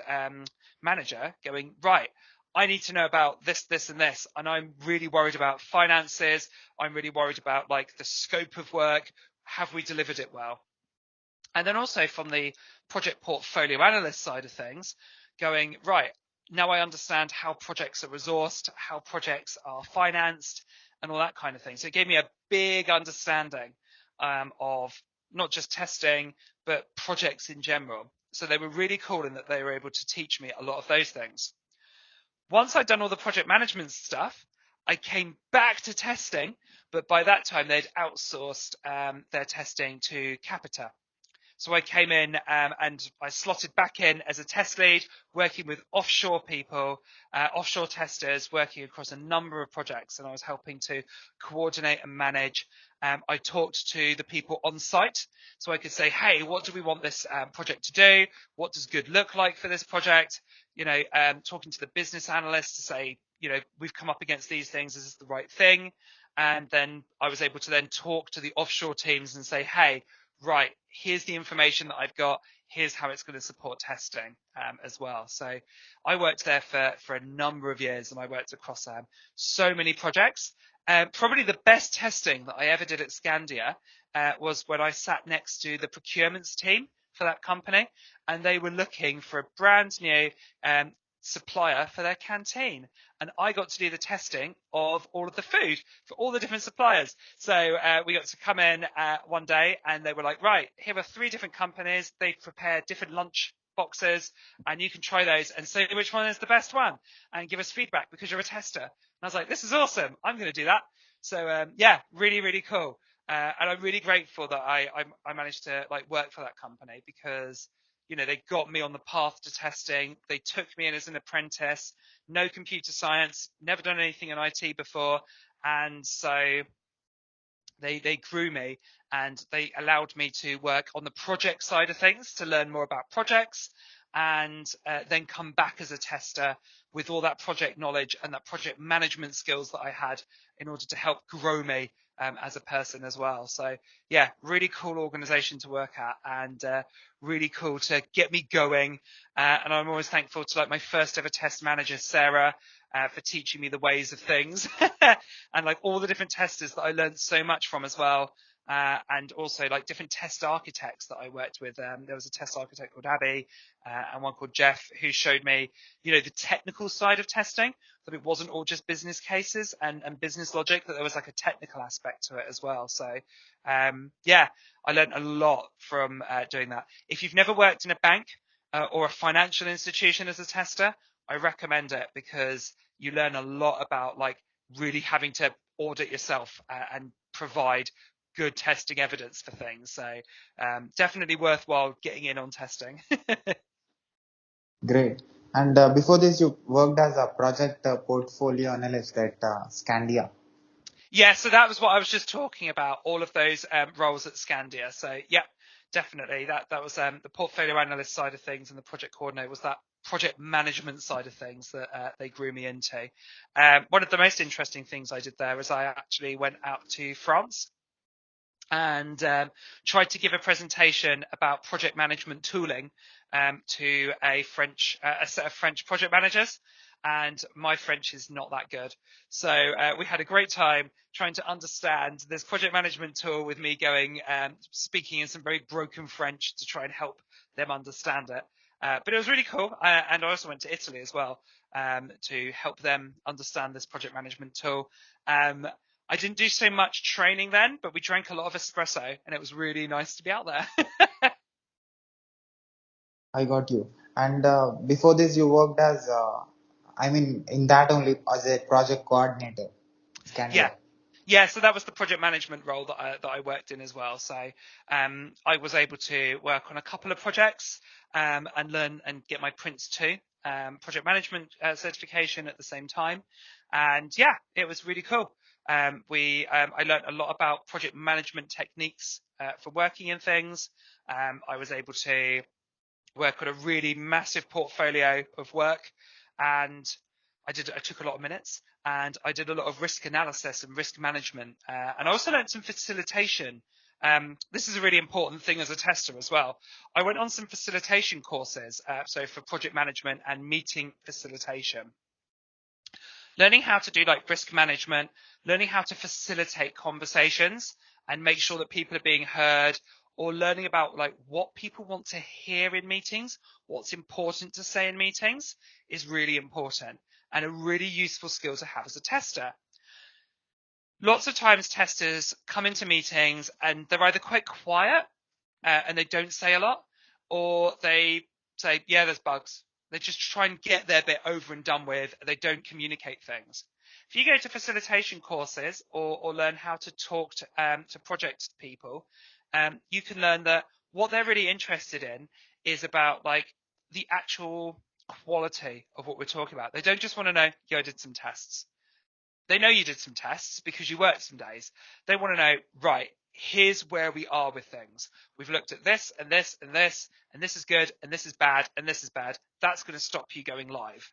B: manager, going, right, I need to know about this, this, and this. And I'm really worried about finances. I'm really worried about like the scope of work. Have we delivered it well? And then also from the project portfolio analyst side of things, going, right, now I understand how projects are resourced, how projects are financed, and all that kind of thing. So it gave me a big understanding of not just testing, but projects in general. So they were really cool in that they were able to teach me a lot of those things. Once I'd done all the project management stuff, I came back to testing, but by that time they'd outsourced their testing to Capita. So I came in and I slotted back in as a test lead, working with offshore people, offshore testers, working across a number of projects, and I was helping to coordinate and manage. I talked to the people on site, so I could say, hey, what do we want this project to do? What does good look like for this project? Talking to the business analysts to say, we've come up against these things. Is this the right thing? And then I was able to then talk to the offshore teams and say, hey, right, here's the information that I've got. Here's how it's going to support testing as well. So I worked there for a number of years, and I worked across so many projects. Probably the best testing that I ever did at Scandia was when I sat next to the procurements team for that company, and they were looking for a brand new supplier for their canteen, and I got to do the testing of all of the food for all the different suppliers. So we got to come in one day, and they were like, right, here are 3 different companies. They've prepared different lunch boxes, and you can try those and say which one is the best one and give us feedback, because you're a tester. And I was like, this is awesome, I'm going to do that. So yeah, really, really cool. And I'm really grateful that I managed to like work for that company, because they got me on the path to testing. They took me in as an apprentice, no computer science, never done anything in IT before. And so they grew me, and they allowed me to work on the project side of things to learn more about projects, and then come back as a tester with all that project knowledge and that project management skills that I had in order to help grow me as a person as well. So yeah, really cool organization to work at, and really cool to get me going. And I'm always thankful to like my first ever test manager, Sarah. for teaching me the ways of things, and like all the different testers that I learned so much from as well. And also like different test architects that I worked with. There was a test architect called Abby and one called Jeff who showed me, the technical side of testing, that it wasn't all just business cases and business logic, that there was like a technical aspect to it as well. So yeah, I learned a lot from doing that. If you've never worked in a bank or a financial institution as a tester, I recommend it because you learn a lot about like really having to audit yourself and provide good testing evidence for things. So definitely worthwhile getting in on testing.
C: Great. And before this, you worked as a project portfolio analyst at Scandia.
B: Yeah, so that was what I was just talking about, all of those roles at Scandia. So yeah, definitely that was the portfolio analyst side of things, and the project coordinator was that project management side of things that they grew me into. One of the most interesting things I did there is I actually went out to France and tried to give a presentation about project management tooling to a set of French project managers. And my French is not that good. So we had a great time trying to understand this project management tool with me going, speaking in some very broken French to try and help them understand it. But it was really cool. And I also went to Italy as well to help them understand this project management tool. I didn't do so much training then, but we drank a lot of espresso and it was really nice to be out there.
C: I got you. And before this, you worked as, in that only as a project coordinator,
B: Yeah.
C: Scandia.
B: Yeah, so that was the project management role that I worked in as well. So I was able to work on a couple of projects and learn and get my Prince 2 project management certification at the same time. And yeah, it was really cool. I learned a lot about project management techniques for working in things. I was able to work on a really massive portfolio of work, and I took a lot of minutes, and I did a lot of risk analysis and risk management, and I also learned some facilitation. This is a really important thing as a tester as well. I went on some facilitation courses, so for project management and meeting facilitation, learning how to do like risk management, learning how to facilitate conversations and make sure that people are being heard, or learning about like what people want to hear in meetings, what's important to say in meetings is really important and a really useful skill to have as a tester. Lots of times testers come into meetings and they're either quite quiet and they don't say a lot, or they say, yeah, there's bugs. They just try and get their bit over and done with. They don't communicate things. If you go to facilitation courses or learn how to talk to project people, you can learn that what they're really interested in is about like the actual quality of what we're talking about. They don't just want to know, yeah, I did some tests. They know you did some tests because you worked some days. They want to know, right, here's where we are with things. We've looked at this and this and this, and this is good and this is bad and this is bad. That's going to stop you going live.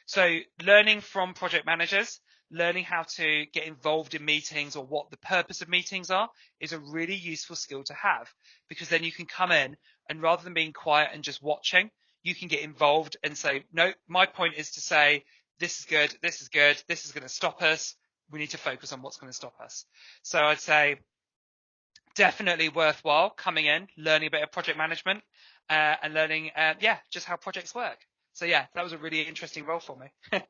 B: So learning from project managers, learning how to get involved in meetings or what the purpose of meetings are is a really useful skill to have, because then you can come in and rather than being quiet and just watching, you can get involved and say, no, my point is to say, this is good, this is good, this is going to stop us. We need to focus on what's going to stop us. So I'd say definitely worthwhile coming in, learning a bit of project management and learning, just how projects work. So yeah, that was a really interesting role for me.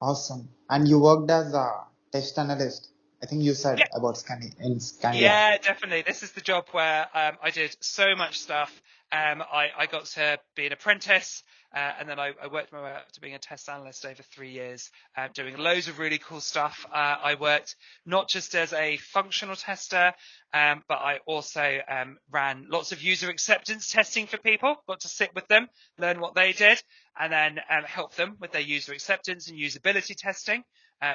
C: Awesome. And you worked as a test analyst. I think you
B: Yeah.
C: said about Scandia.
B: Yeah, definitely. This is the job where I did so much stuff. I got to be an apprentice, and then I worked my way up to being a test analyst over 3 years, doing loads of really cool stuff. I worked not just as a functional tester, but I also ran lots of user acceptance testing for people, got to sit with them, learn what they did, and then help them with their user acceptance and usability testing.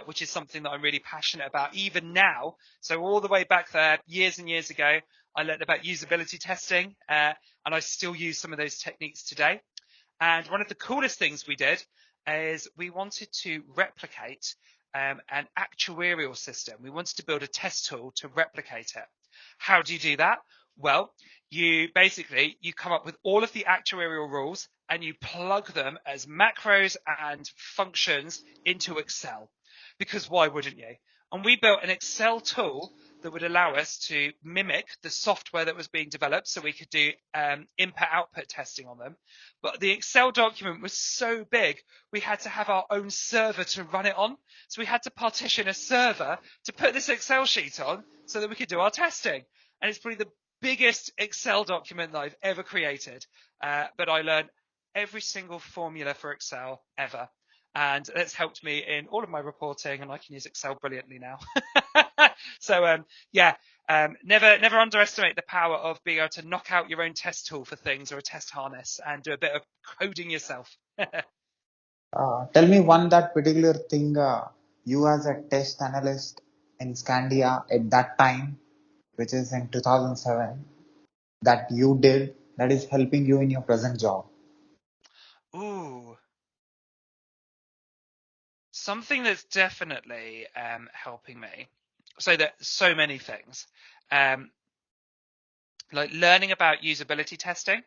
B: Which is something that I'm really passionate about even now. So all the way back there, years and years ago, I learned about usability testing, and I still use some of those techniques today. And one of the coolest things we did is we wanted to replicate an actuarial system. We wanted to build a test tool to replicate it. How do you do that? Well, you come up with all of the actuarial rules and you plug them as macros and functions into Excel, because why wouldn't you? And we built an Excel tool that would allow us to mimic the software that was being developed, so we could do input-output testing on them. But the Excel document was so big, we had to have our own server to run it on. So we had to partition a server to put this Excel sheet on so that we could do our testing. And it's probably the biggest Excel document that I've ever created. But I learned every single formula for Excel ever. And it's helped me in all of my reporting, and I can use Excel brilliantly now. So never underestimate the power of being able to knock out your own test tool for things, or a test harness, and do a bit of coding yourself.
C: Tell me one that particular thing you as a test analyst in Scandia at that time, which is in 2007, that you did that is helping you in your present job.
B: Ooh. Something that's definitely helping me. So many things. Like learning about usability testing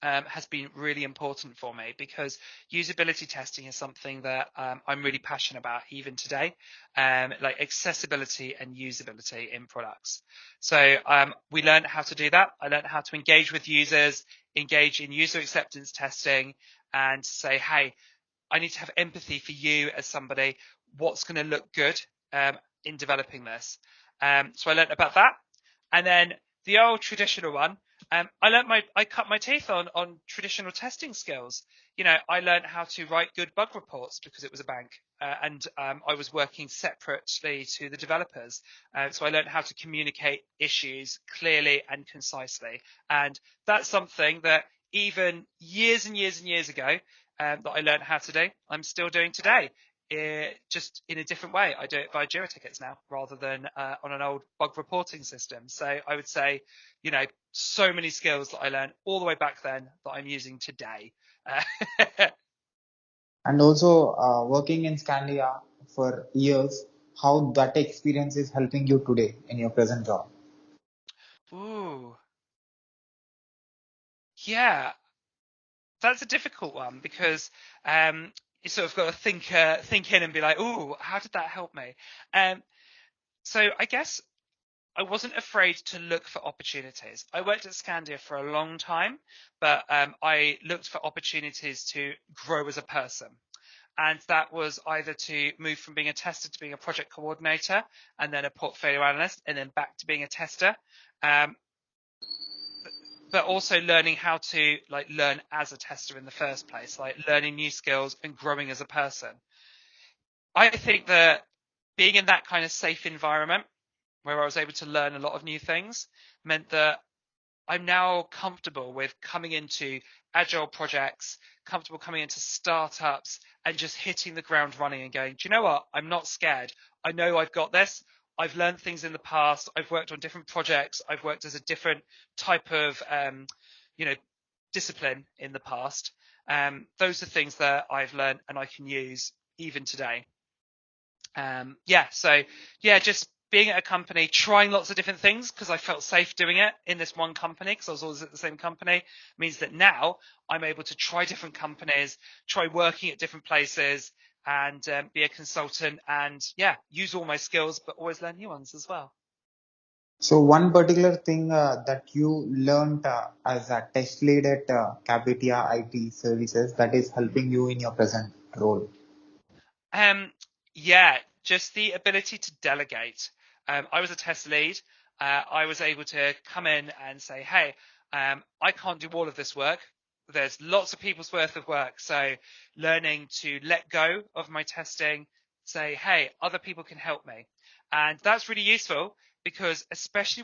B: has been really important for me, because usability testing is something that I'm really passionate about even today, like accessibility and usability in products. So we learned how to do that. I learned how to engage with users, engage in user acceptance testing, and say, hey, I need to have empathy for you as somebody. What's going to look good in developing this? So I learned about that. And then the old traditional one, I cut my teeth on traditional testing skills. I learned how to write good bug reports because it was a bank, and I was working separately to the developers. So I learned how to communicate issues clearly and concisely. And that's something that even years and years and years ago, that I learned how to do, I'm still doing today. Just in a different way. I do it via Jira tickets now, rather than on an old bug reporting system. So I would say, so many skills that I learned all the way back then that I'm using today.
C: And also working in Scandia for years, how that experience is helping you today in your present job.
B: Ooh, yeah, that's a difficult one, because you sort of got to think in and be like, ooh, how did that help me? So I guess I wasn't afraid to look for opportunities. I worked at Scandia for a long time, but I looked for opportunities to grow as a person. And that was either to move from being a tester to being a project coordinator, and then a portfolio analyst, and then back to being a tester. But also learning how to learn as a tester in the first place, like learning new skills and growing as a person. I think that being in that kind of safe environment where I was able to learn a lot of new things meant that I'm now comfortable with coming into agile projects, comfortable coming into startups, and just hitting the ground running and going, do you know what? I'm not scared. I know I've got this. I've learned things in the past. I've worked on different projects. I've worked as a different type of, discipline in the past. Those are things that I've learned and I can use even today. Just being at a company, trying lots of different things because I felt safe doing it in this one company, because I was always at the same company, means that now I'm able to try different companies, try working at different places, and be a consultant, and use all my skills, but always learn new ones as well.
C: So one particular thing that you learned as a test lead at Capitia IT Services that is helping you in your present role.
B: Just the ability to delegate. I was a test lead. I was able to come in and say, hey, I can't do all of this work. There's lots of people's worth of work. So learning to let go of my testing, say, hey, other people can help me. And that's really useful, because especially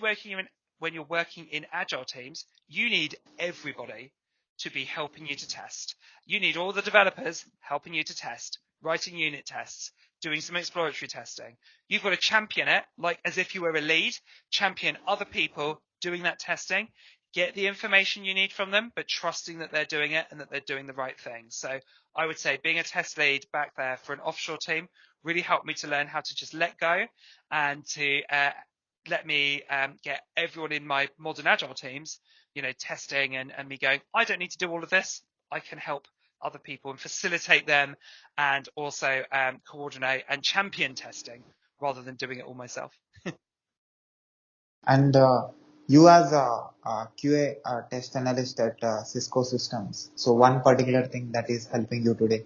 B: when you're working in agile teams, you need everybody to be helping you to test. You need all the developers helping you to test, writing unit tests, doing some exploratory testing. You've got to champion it, like as if you were a lead, champion other people doing that testing, get the information you need from them, but trusting that they're doing it and that they're doing the right thing. So I would say being a test lead back there for an offshore team really helped me to learn how to just let go, and to let me get everyone in my modern agile teams, testing and me going, I don't need to do all of this. I can help other people and facilitate them, and also coordinate and champion testing rather than doing it all myself.
C: And you as a QA test analyst at Cisco Systems. So one particular thing that is helping you today.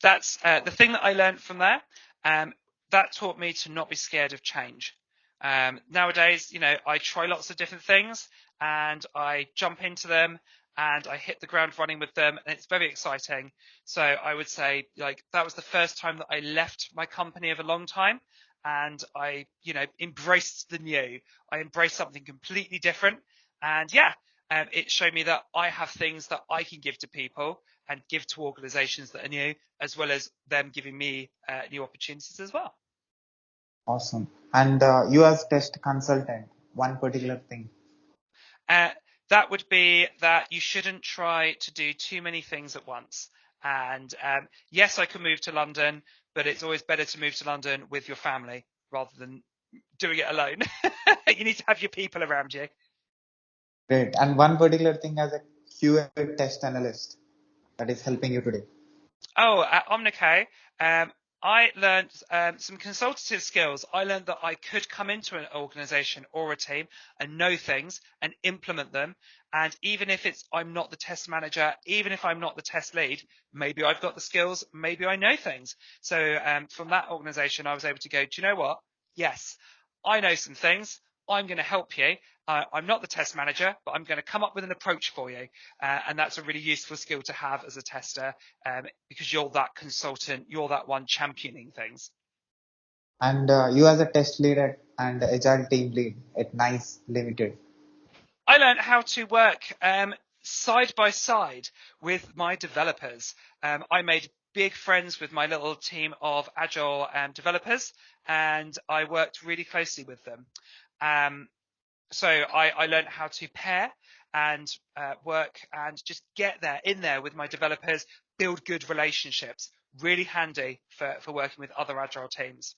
B: That's the thing that I learned from there. That taught me to not be scared of change. Nowadays, I try lots of different things and I jump into them and I hit the ground running with them, and it's very exciting. So I would say, that was the first time that I left my company of a long time, and I, embraced the new. I embraced something completely different, and it showed me that I have things that I can give to people and give to organizations that are new, as well as them giving me new opportunities as well.
C: Awesome. And you as test consultant, one particular thing.
B: That would be that you shouldn't try to do too many things at once. And yes, I can move to London, but it's always better to move to London with your family rather than doing it alone. You need to have your people around you.
C: Great. And one particular thing as a QA test analyst that is helping you today.
B: Oh, at Omnicare, I learned some consultative skills. I learned that I could come into an organization or a team and know things and implement them. And even if I'm not the test manager, even if I'm not the test lead, maybe I've got the skills, maybe I know things. So from that organization, I was able to go, do you know what? Yes, I know some things. I'm going to help you. I'm not the test manager, but I'm going to come up with an approach for you. And that's a really useful skill to have as a tester, because you're that consultant, you're that one championing things.
C: And you as a test lead and agile team lead at NICE Limited.
B: I learned how to work side by side with my developers. I made big friends with my little team of agile developers, and I worked really closely with them. So I learned how to pair and work and just get in there with my developers, build good relationships. Really handy for working with other agile teams.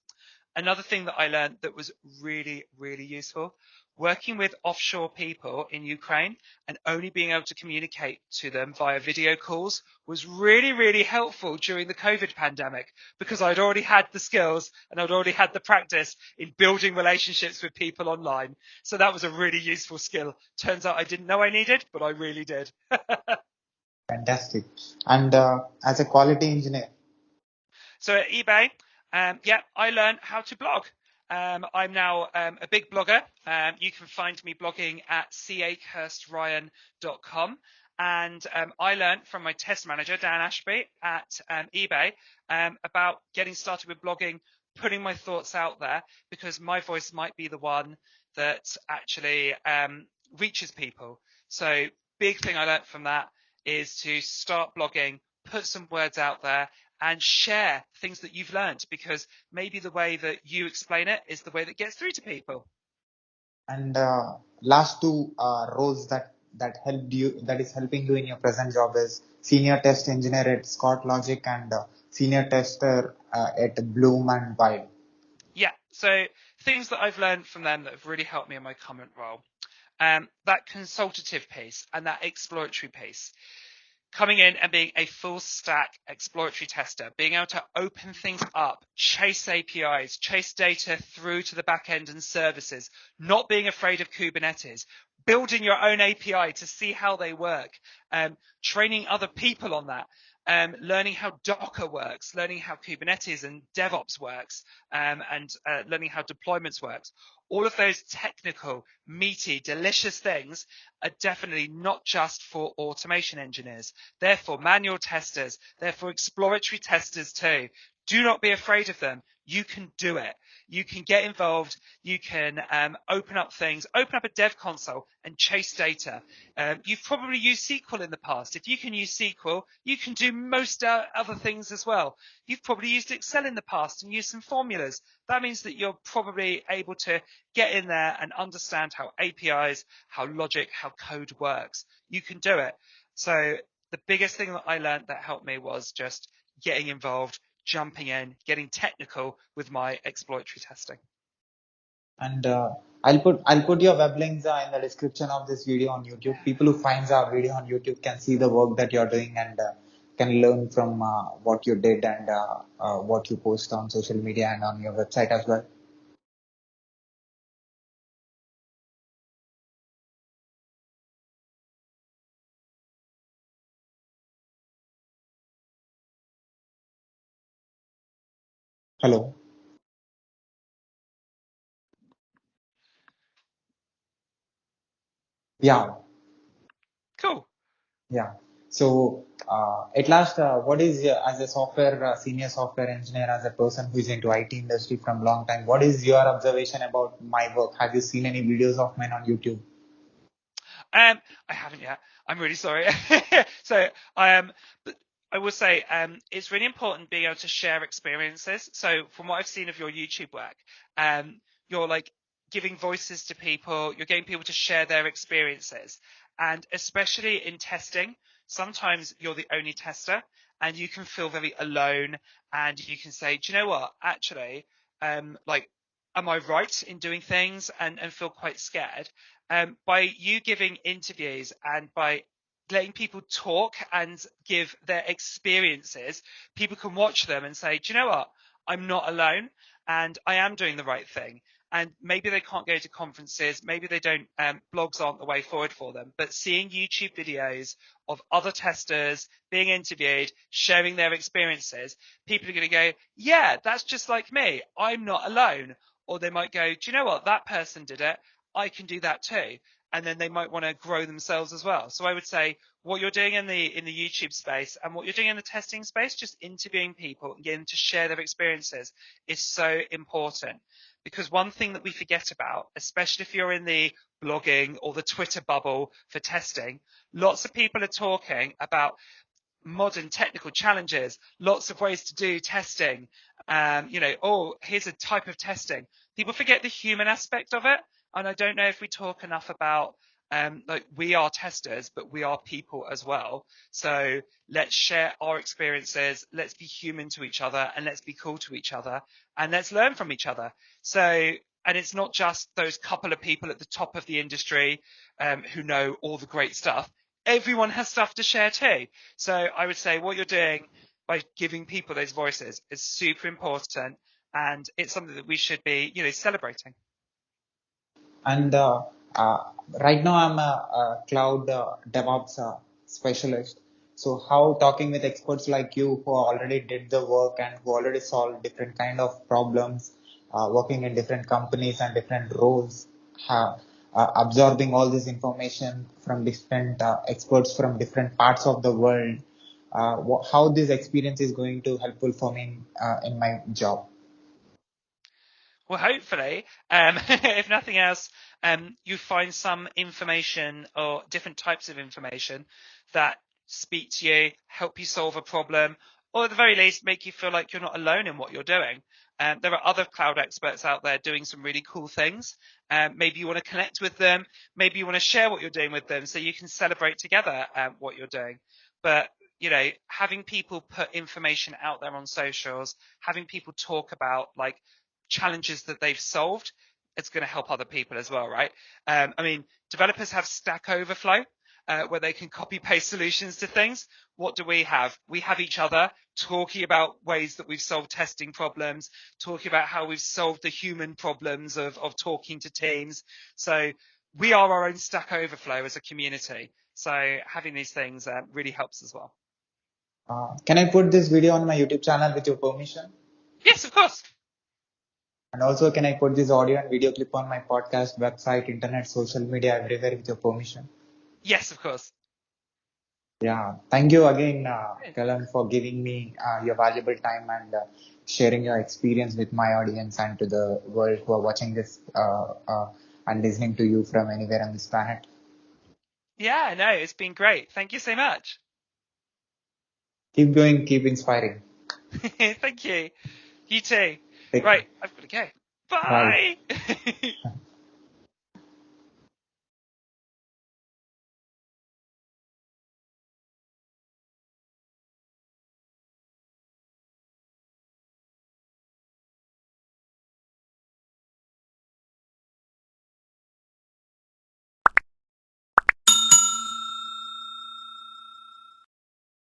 B: Another thing that I learned that was really, really useful, working with offshore people in Ukraine and only being able to communicate to them via video calls was really, really helpful during the COVID pandemic, because I'd already had the skills and I'd already had the practice in building relationships with people online. So that was a really useful skill. Turns out I didn't know I needed, but I really did.
C: Fantastic. And as a quality engineer.
B: So at eBay, I learned how to blog. I'm now a big blogger. You can find me blogging at Akehurst-Ryan.com. And I learned from my test manager, Dan Ashby, at eBay, about getting started with blogging, putting my thoughts out there, because my voice might be the one that actually reaches people. So big thing I learned from that is to start blogging, put some words out there, and share things that you've learned, because maybe the way that you explain it is the way that gets through to people.
C: And last two roles that is helping you in your present job is senior test engineer at Scott Logic and senior tester at Bloom and Wild.
B: Yeah, so things that I've learned from them that have really helped me in my current role. That consultative piece and that exploratory piece. Coming in and being a full stack exploratory tester, being able to open things up, chase APIs, chase data through to the back end and services, not being afraid of Kubernetes, building your own API to see how they work, training other people on that, learning how Docker works, learning how Kubernetes and DevOps works, and learning how deployments works. All of those technical, meaty, delicious things are definitely not just for automation engineers. They're for manual testers. They're for exploratory testers too. Do not be afraid of them. You can do it. You can get involved. You can open up things, open up a dev console and chase data. You've probably used SQL in the past. If you can use SQL, you can do most other things as well. You've probably used Excel in the past and used some formulas. That means that you're probably able to get in there and understand how APIs, how logic, how code works. You can do it. So the biggest thing that I learned that helped me was just getting involved, jumping in, getting technical with my exploratory testing.
C: And I'll put your web links in the description of this video on YouTube. People who finds our video on YouTube can see the work that you're doing and can learn from what you did and what you post on social media and on your website as well. Hello. Yeah.
B: Cool.
C: Yeah. So, at last, what is as a software senior software engineer, as a person who is into IT industry from long time, what is your observation about my work? Have you seen any videos of mine on YouTube?
B: I haven't yet. I'm really sorry. So but I will say it's really important being able to share experiences. So from what I've seen of your YouTube work, you're like giving voices to people. You're getting people to share their experiences, and especially in testing, sometimes you're the only tester, and you can feel very alone. And you can say, do you know what? Actually, like, am I right in doing things? And feel quite scared. By you giving interviews and by letting people talk and give their experiences, people can watch them and say, do you know what? I'm not alone and I am doing the right thing. And maybe they can't go to conferences, maybe they don't, blogs aren't the way forward for them, but seeing YouTube videos of other testers being interviewed, sharing their experiences, people are going to go, yeah, that's just like me. I'm not alone. Or they might go, do you know what? That person did it. I can do that too. And then they might want to grow themselves as well. So I would say what you're doing in the YouTube space and what you're doing in the testing space, just interviewing people and getting them to share their experiences, is so important. Because one thing that we forget about, especially if you're in the blogging or the Twitter bubble for testing, lots of people are talking about modern technical challenges, lots of ways to do testing. Oh, here's a type of testing. People forget the human aspect of it. And I don't know if we talk enough about, like, we are testers, but we are people as well. So let's share our experiences. Let's be human to each other and let's be cool to each other and let's learn from each other. So, and it's not just those couple of people at the top of the industry who know all the great stuff. Everyone has stuff to share too. So I would say what you're doing by giving people those voices is super important, and it's something that we should be, celebrating.
C: And right now, I'm a cloud DevOps specialist. So, how talking with experts like you who already did the work and who already solved different kind of problems, working in different companies and different roles, absorbing all this information from different experts from different parts of the world, how this experience is going to helpful for me in my job.
B: Well, hopefully, if nothing else, you find some information or different types of information that speak to you, help you solve a problem, or at the very least, make you feel like you're not alone in what you're doing. There are other cloud experts out there doing some really cool things. Maybe you want to connect with them. Maybe you want to share what you're doing with them so you can celebrate together what you're doing. But having people put information out there on socials, having people talk about like challenges that they've solved, it's going to help other people as well, right? Developers have Stack Overflow, where they can copy paste solutions to things. What do we have? We have each other talking about ways that we've solved testing problems, talking about how we've solved the human problems of talking to teams. So we are our own Stack Overflow as a community. So having these things really helps as well.
C: Can I put this video on my YouTube channel with your permission?
B: Yes, of course.
C: And also, can I put this audio and video clip on my podcast, website, internet, social media, everywhere with your permission?
B: Yes, of course.
C: Yeah. Thank you again, Callum, for giving me your valuable time and sharing your experience with my audience and to the world who are watching this and listening to you from anywhere on this planet.
B: Yeah, no, it's been great. Thank you so much.
C: Keep going, keep inspiring.
B: Thank you. You too.
C: Take care.
B: Right, I've got to go.
C: Bye.
B: Bye.